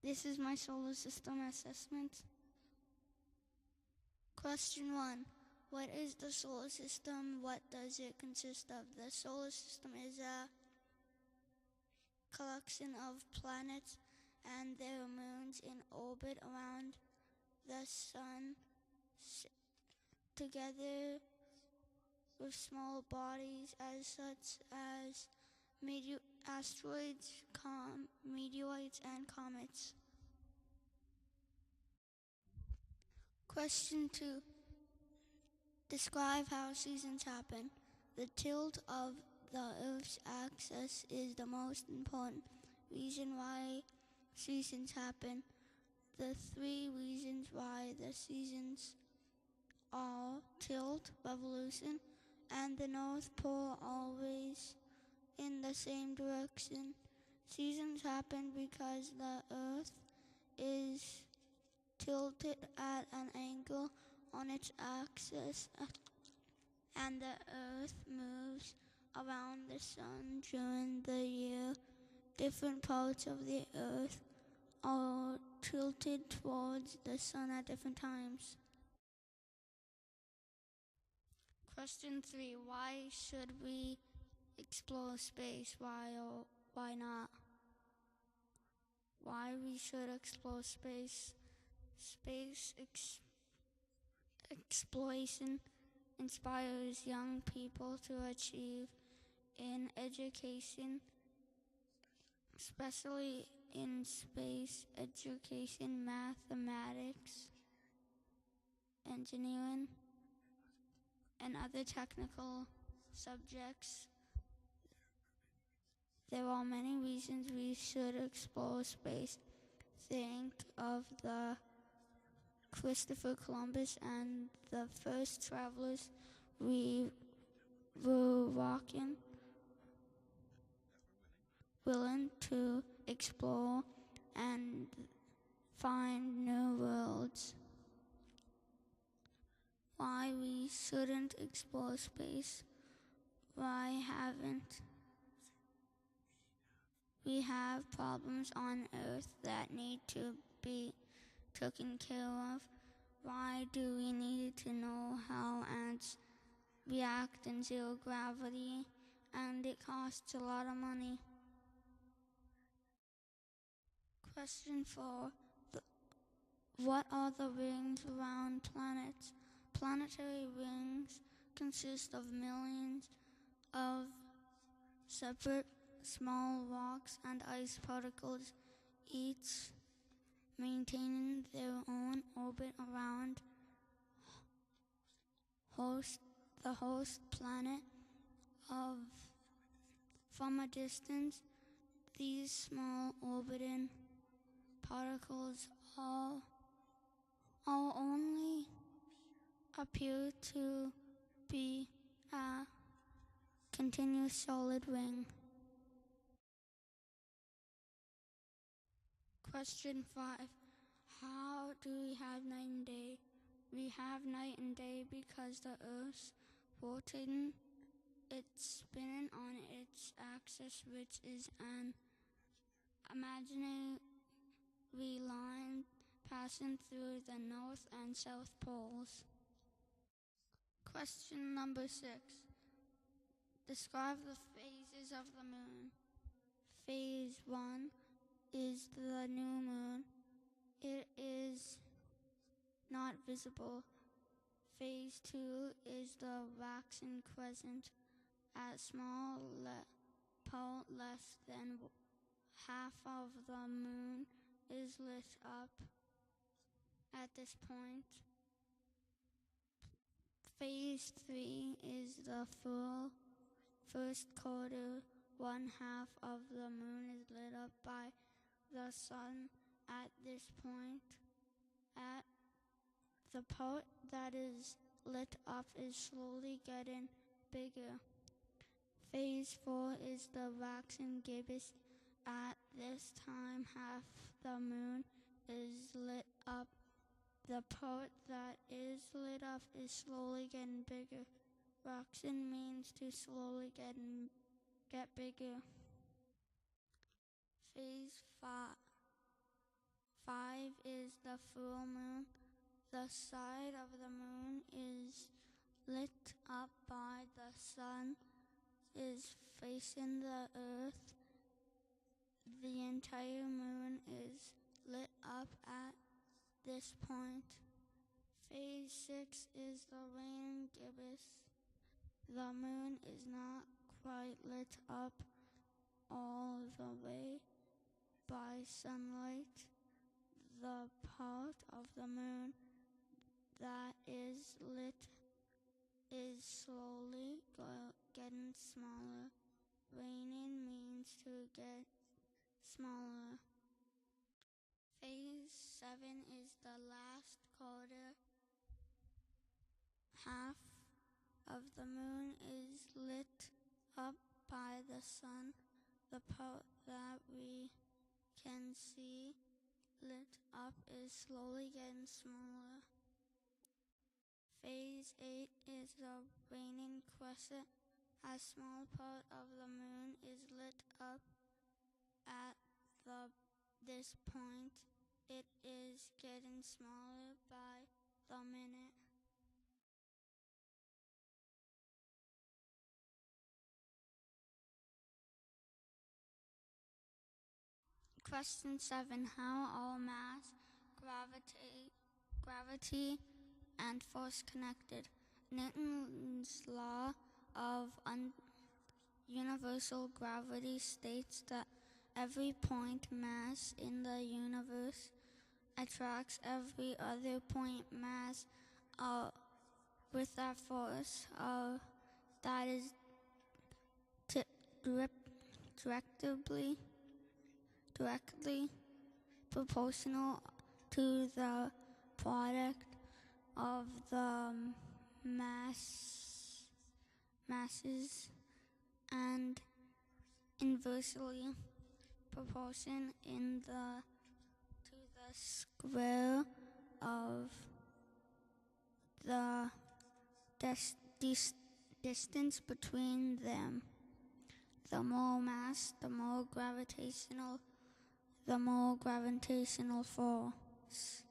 This is my solar system assessment. Question 1. What is the solar system? What does it consist of? The solar system is a collection of planets and their moons in orbit around the sun, together with small bodies as such as asteroids, meteoroids, and comets. Question 2. Describe how seasons happen. The tilt of the Earth's axis is the most important reason why seasons happen. The 3 reasons why the seasons are tilt, revolution, and the North Pole always in the same direction. Seasons happen because the Earth is tilted at an angle on its axis, and the Earth moves around the sun during the year. Different parts of the Earth are tilted towards the sun at different times. Question 3. Why should we explore space? Why or why not? Why we should explore space? Space exploration inspires young people to achieve in education, especially in space education, mathematics, engineering, and other technical subjects. There are many reasons we should explore space. Think of the Christopher Columbus and the first travelers we were willing to explore and find new worlds. Why we shouldn't explore space? Why haven't we have problems on Earth that need to be taken care of? Why do we need to know how ants react in zero gravity? And it costs a lot of money. Question 4. What are the rings around planets? Planetary rings consist of millions of separate small rocks and ice particles, each maintaining their own orbit around the host planet. From a distance, these small orbiting particles all only appear to be a continuous solid ring. Question 5. How do we have night and day? We have night and day because the Earth's rotating, it's spinning on its axis, which is an imaginary line passing through the North and South Poles. Question number 6. Describe the phases of the moon. Phase 1 is the new moon. It is not visible. Phase 2 is the waxing crescent. At small part less than half of the moon is lit up at this point. Phase 3 is the full first quarter. 1/2 of the moon is lit up by the sun at this point. At the part that is lit up is slowly getting bigger. Phase 4 is the waxing gibbous. At this time, half the moon is lit up. The part that is lit up is slowly getting bigger. Waxing means to slowly get bigger. Phase 5 a full moon. The side of the moon is lit up by the sun is facing the earth. The entire moon is lit up at this point. Phase 6 is the waning gibbous. The moon is not quite lit up all the way by sunlight. The part of the moon that is lit is slowly getting smaller. Waning means to get smaller. Phase 7 is the last quarter. Half of the moon is lit up by the sun. The part that we can see lit up is slowly getting smaller. Phase 8 is the waning crescent. A small part of the moon is lit up at this point. It is getting smaller by the minute. Question 7. How are mass, gravity, and force connected? Newton's law of universal gravity states that every point mass in the universe attracts every other point mass with a force that is directly proportional to the product of the masses and inversely proportional to the square of the distance between them. The more mass, the more gravitational force.